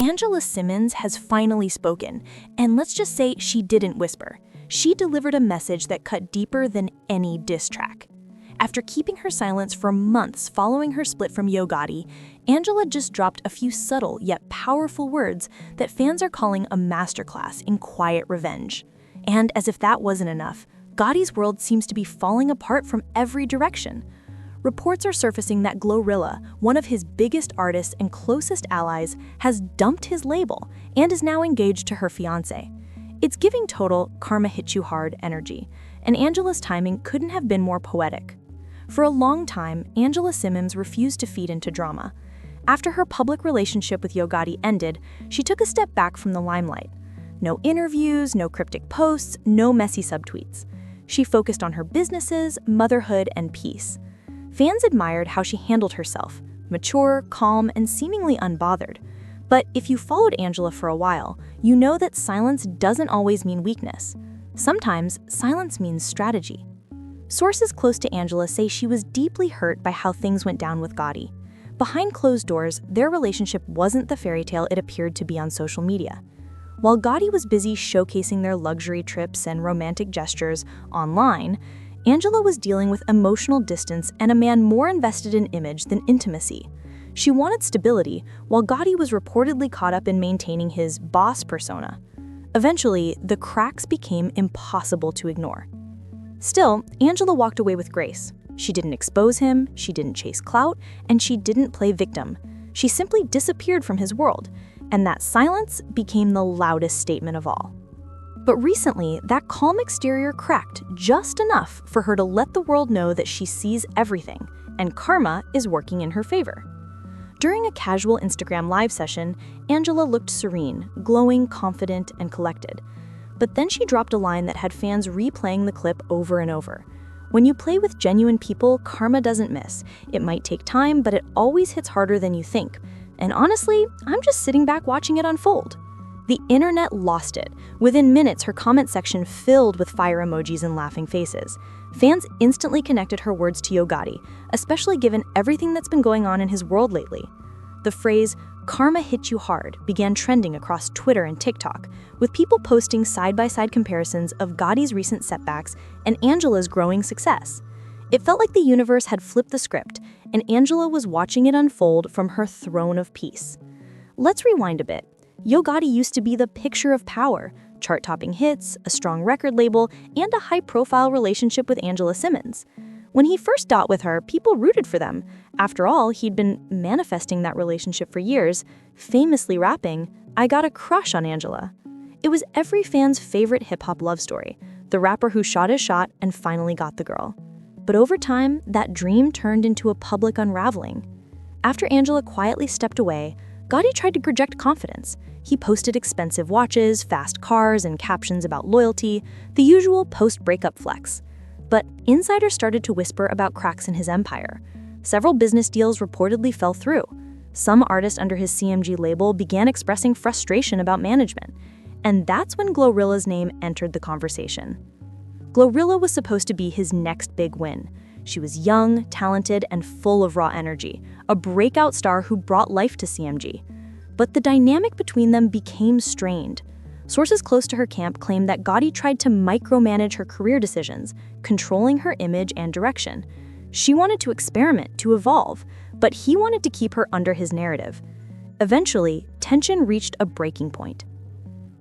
Angela Simmons has finally spoken, and let's just say she didn't whisper. She delivered a message that cut deeper than any diss track. After keeping her silence for months following her split from Yo Gotti, Angela just dropped a few subtle yet powerful words that fans are calling a masterclass in quiet revenge. And as if that wasn't enough, Gotti's world seems to be falling apart from every direction. Reports are surfacing that GloRilla, one of his biggest artists and closest allies, has dumped his label and is now engaged to her fiancé. It's giving total karma hit you hard energy, and Angela's timing couldn't have been more poetic. For a long time, Angela Simmons refused to feed into drama. After her public relationship with Yo Gotti ended, she took a step back from the limelight. No interviews, no cryptic posts, no messy subtweets. She focused on her businesses, motherhood, and peace. Fans admired how she handled herself, mature, calm, and seemingly unbothered. But if you followed Angela for a while, you know that silence doesn't always mean weakness. Sometimes, silence means strategy. Sources close to Angela say she was deeply hurt by how things went down with Gotti. Behind closed doors, their relationship wasn't the fairy tale it appeared to be on social media. While Gotti was busy showcasing their luxury trips and romantic gestures online, Angela was dealing with emotional distance and a man more invested in image than intimacy. She wanted stability, while Gotti was reportedly caught up in maintaining his boss persona. Eventually, the cracks became impossible to ignore. Still, Angela walked away with grace. She didn't expose him, she didn't chase clout, and she didn't play victim. She simply disappeared from his world, and that silence became the loudest statement of all. But recently, that calm exterior cracked just enough for her to let the world know that she sees everything, and karma is working in her favor. During a casual Instagram live session, Angela looked serene, glowing, confident, and collected. But then she dropped a line that had fans replaying the clip over and over. When you play with genuine people, karma doesn't miss. It might take time, but it always hits harder than you think. And honestly, I'm just sitting back watching it unfold. The internet lost it. Within minutes, her comment section filled with fire emojis and laughing faces. Fans instantly connected her words to Yo Gotti, especially given everything that's been going on in his world lately. The phrase, "karma hit you hard," began trending across Twitter and TikTok, with people posting side-by-side comparisons of Gotti's recent setbacks and Angela's growing success. It felt like the universe had flipped the script, and Angela was watching it unfold from her throne of peace. Let's rewind a bit. Yo Gotti used to be the picture of power, chart-topping hits, a strong record label, and a high-profile relationship with Angela Simmons. When he first got with her, people rooted for them. After all, he'd been manifesting that relationship for years, famously rapping, "I got a crush on Angela." It was every fan's favorite hip-hop love story, the rapper who shot his shot and finally got the girl. But over time, that dream turned into a public unraveling. After Angela quietly stepped away, Gotti tried to project confidence. He posted expensive watches, fast cars, and captions about loyalty, the usual post-breakup flex. But insiders started to whisper about cracks in his empire. Several business deals reportedly fell through. Some artists under his CMG label began expressing frustration about management. And that's when GloRilla's name entered the conversation. GloRilla was supposed to be his next big win. She was young, talented, and full of raw energy, a breakout star who brought life to CMG. But the dynamic between them became strained. Sources close to her camp claim that Gotti tried to micromanage her career decisions, controlling her image and direction. She wanted to experiment, to evolve, but he wanted to keep her under his narrative. Eventually, tension reached a breaking point.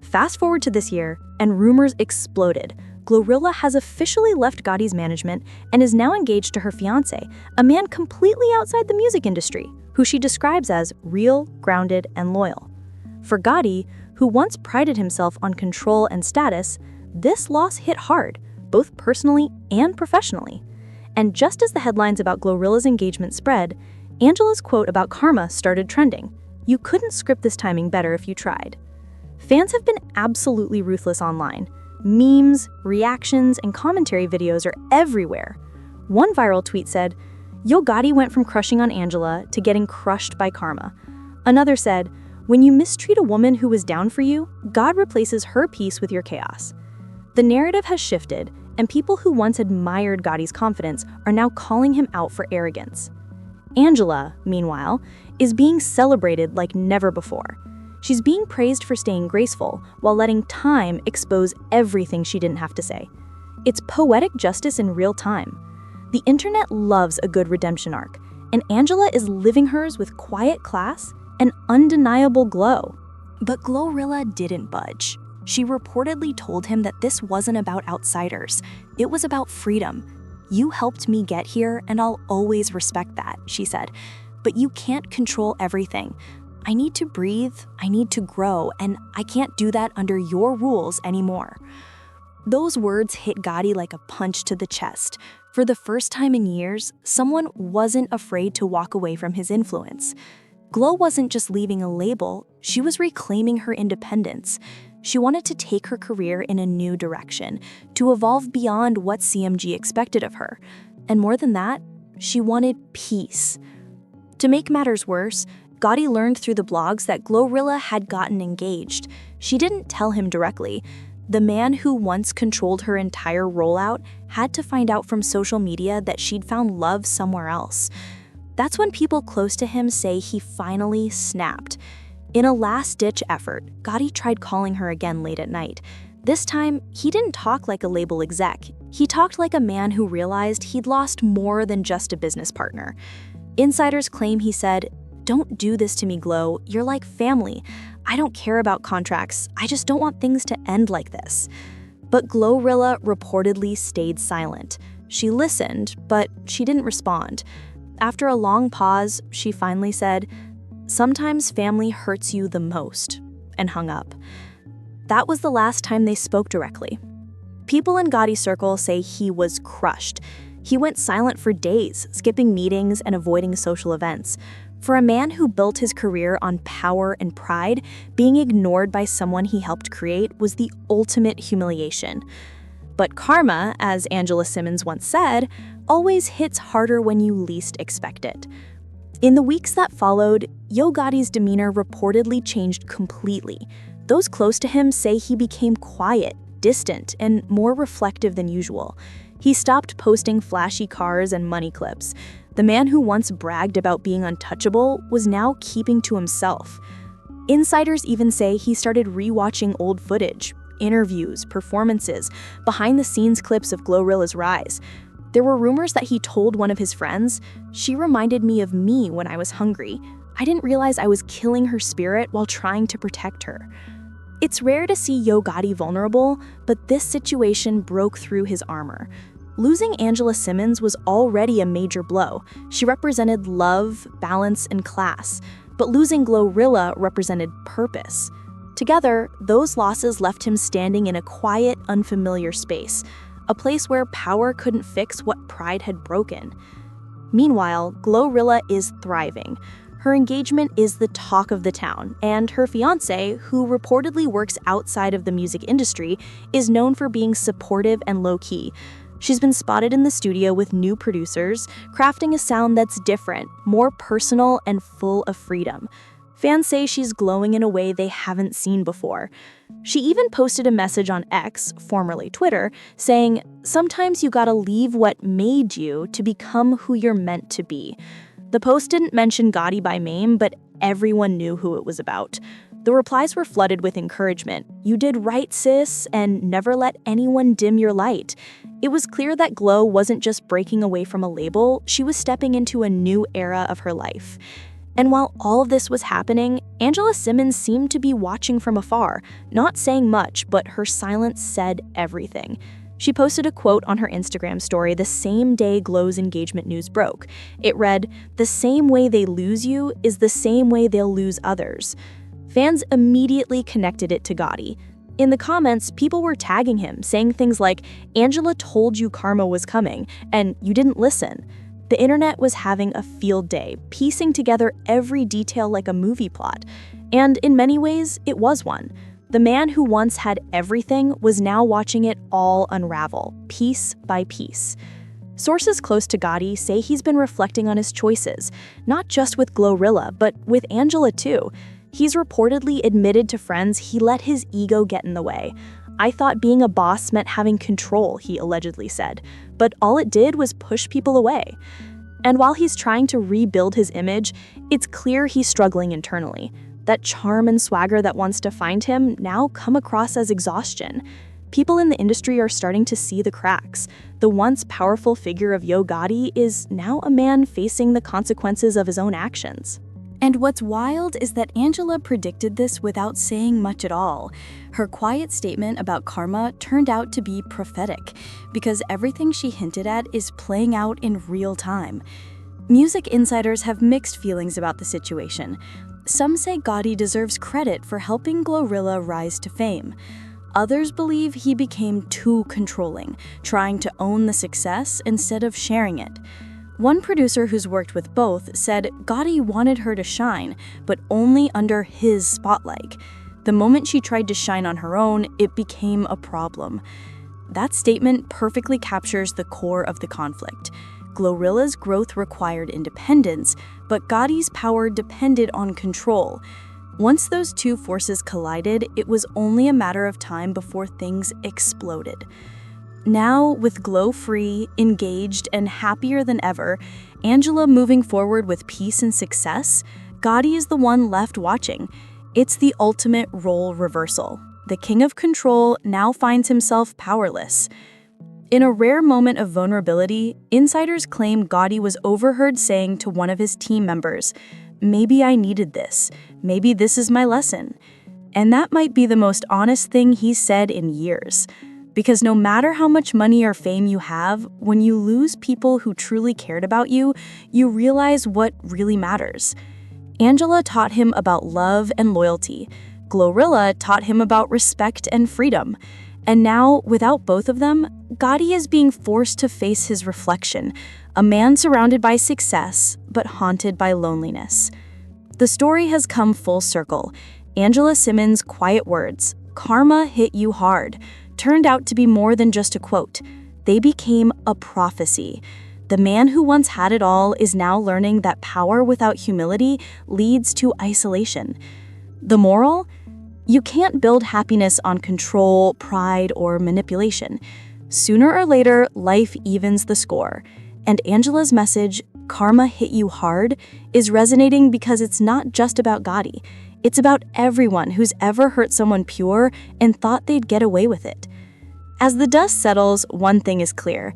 Fast forward to this year, and rumors exploded. GloRilla has officially left Gotti's management and is now engaged to her fiancé, a man completely outside the music industry, who she describes as real, grounded, and loyal. For Gotti, who once prided himself on control and status, this loss hit hard, both personally and professionally. And just as the headlines about GloRilla's engagement spread, Angela's quote about karma started trending. "You couldn't script this timing better if you tried." Fans have been absolutely ruthless online. Memes, reactions, and commentary videos are everywhere. One viral tweet said, "Yo Gotti went from crushing on Angela to getting crushed by karma." Another said, "When you mistreat a woman who was down for you, God replaces her peace with your chaos." The narrative has shifted, and people who once admired Gotti's confidence are now calling him out for arrogance. Angela, meanwhile, is being celebrated like never before. She's being praised for staying graceful while letting time expose everything she didn't have to say. It's poetic justice in real time. The internet loves a good redemption arc, and Angela is living hers with quiet class and undeniable glow. But GloRilla didn't budge. She reportedly told him that this wasn't about outsiders. It was about freedom. "You helped me get here, and I'll always respect that," she said. "But you can't control everything. I need to breathe, I need to grow, and I can't do that under your rules anymore." Those words hit Gotti like a punch to the chest. For the first time in years, someone wasn't afraid to walk away from his influence. Glo wasn't just leaving a label, she was reclaiming her independence. She wanted to take her career in a new direction, to evolve beyond what CMG expected of her. And more than that, she wanted peace. To make matters worse, Gotti learned through the blogs that GloRilla had gotten engaged. She didn't tell him directly. The man who once controlled her entire rollout had to find out from social media that she'd found love somewhere else. That's when people close to him say he finally snapped. In a last-ditch effort, Gotti tried calling her again late at night. This time, he didn't talk like a label exec. He talked like a man who realized he'd lost more than just a business partner. Insiders claim he said, "Don't do this to me, Glo. You're like family. I don't care about contracts. I just don't want things to end like this." But GloRilla reportedly stayed silent. She listened, but she didn't respond. After a long pause, she finally said, "Sometimes family hurts you the most," and hung up. That was the last time they spoke directly. People in Gotti's circle say he was crushed. He went silent for days, skipping meetings and avoiding social events. For a man who built his career on power and pride, being ignored by someone he helped create was the ultimate humiliation. But karma, as Angela Simmons once said, always hits harder when you least expect it. In the weeks that followed, Yo Gotti's demeanor reportedly changed completely. Those close to him say he became quiet, distant, and more reflective than usual. He stopped posting flashy cars and money clips. The man who once bragged about being untouchable was now keeping to himself. Insiders even say he started rewatching old footage, interviews, performances, behind-the-scenes clips of GloRilla's rise. There were rumors that he told one of his friends, "She reminded me of me when I was hungry. I didn't realize I was killing her spirit while trying to protect her." It's rare to see Yo Gotti vulnerable, but this situation broke through his armor. Losing Angela Simmons was already a major blow. She represented love, balance, and class. But losing GloRilla represented purpose. Together, those losses left him standing in a quiet, unfamiliar space, a place where power couldn't fix what pride had broken. Meanwhile, GloRilla is thriving. Her engagement is the talk of the town, and her fiancé, who reportedly works outside of the music industry, is known for being supportive and low-key. She's been spotted in the studio with new producers, crafting a sound that's different, more personal, and full of freedom. Fans say she's glowing in a way they haven't seen before. She even posted a message on X, formerly Twitter, saying, "Sometimes you gotta leave what made you to become who you're meant to be." The post didn't mention Gotti by name, but everyone knew who it was about. The replies were flooded with encouragement. "You did right, sis," and "never let anyone dim your light." It was clear that Glo wasn't just breaking away from a label, she was stepping into a new era of her life. And while all of this was happening, Angela Simmons seemed to be watching from afar, not saying much, but her silence said everything. She posted a quote on her Instagram story the same day Glo's engagement news broke. It read, "The same way they lose you is the same way they'll lose others." Fans immediately connected it to Gotti. In the comments, people were tagging him, saying things like, "Angela told you karma was coming, and you didn't listen." The internet was having a field day, piecing together every detail like a movie plot. And in many ways, it was one. The man who once had everything was now watching it all unravel, piece by piece. Sources close to Gotti say he's been reflecting on his choices, not just with GloRilla, but with Angela too. He's reportedly admitted to friends he let his ego get in the way. "I thought being a boss meant having control," he allegedly said, "but all it did was push people away." And while he's trying to rebuild his image, it's clear he's struggling internally. That charm and swagger that once defined him now come across as exhaustion. People in the industry are starting to see the cracks. The once powerful figure of Yo Gotti is now a man facing the consequences of his own actions. And what's wild is that Angela predicted this without saying much at all. Her quiet statement about karma turned out to be prophetic, because everything she hinted at is playing out in real time. Music insiders have mixed feelings about the situation. Some say Gotti deserves credit for helping GloRilla rise to fame. Others believe he became too controlling, trying to own the success instead of sharing it. One producer who's worked with both said Gotti wanted her to shine, but only under his spotlight. The moment she tried to shine on her own, it became a problem. That statement perfectly captures the core of the conflict. GloRilla's growth required independence, but Gotti's power depended on control. Once those two forces collided, it was only a matter of time before things exploded. Now, with Glo free, engaged, and happier than ever, Angela moving forward with peace and success, Gotti is the one left watching. It's the ultimate role reversal. The king of control now finds himself powerless. In a rare moment of vulnerability, insiders claim Gotti was overheard saying to one of his team members, "Maybe I needed this. Maybe this is my lesson." And that might be the most honest thing he's said in years. Because no matter how much money or fame you have, when you lose people who truly cared about you, you realize what really matters. Angela taught him about love and loyalty. GloRilla taught him about respect and freedom. And now, without both of them, Gotti is being forced to face his reflection, a man surrounded by success, but haunted by loneliness. The story has come full circle. Angela Simmons' quiet words, "Karma hit you hard," turned out to be more than just a quote. They became a prophecy. The man who once had it all is now learning that power without humility leads to isolation. The moral? You can't build happiness on control, pride, or manipulation. Sooner or later, life evens the score. And Angela's message, "Karma hit you hard," is resonating because it's not just about Gotti. It's about everyone who's ever hurt someone pure and thought they'd get away with it. As the dust settles, one thing is clear.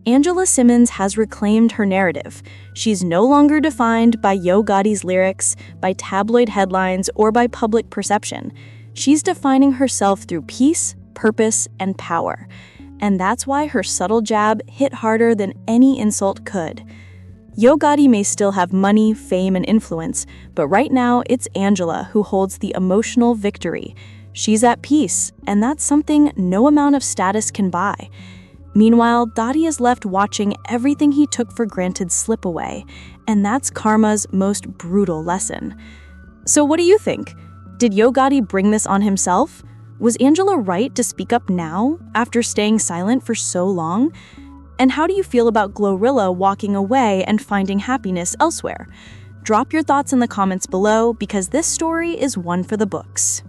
Angela Simmons has reclaimed her narrative. She's no longer defined by Yo Gotti's lyrics, by tabloid headlines, or by public perception. She's defining herself through peace, purpose, and power. And that's why her subtle jab hit harder than any insult could. Yo Gotti may still have money, fame, and influence, but right now it's Angela who holds the emotional victory. She's at peace, and that's something no amount of status can buy. Meanwhile, Gotti is left watching everything he took for granted slip away, and that's karma's most brutal lesson. So what do you think? Did Yo Gotti bring this on himself? Was Angela right to speak up now, after staying silent for so long? And how do you feel about GloRilla walking away and finding happiness elsewhere? Drop your thoughts in the comments below, because this story is one for the books.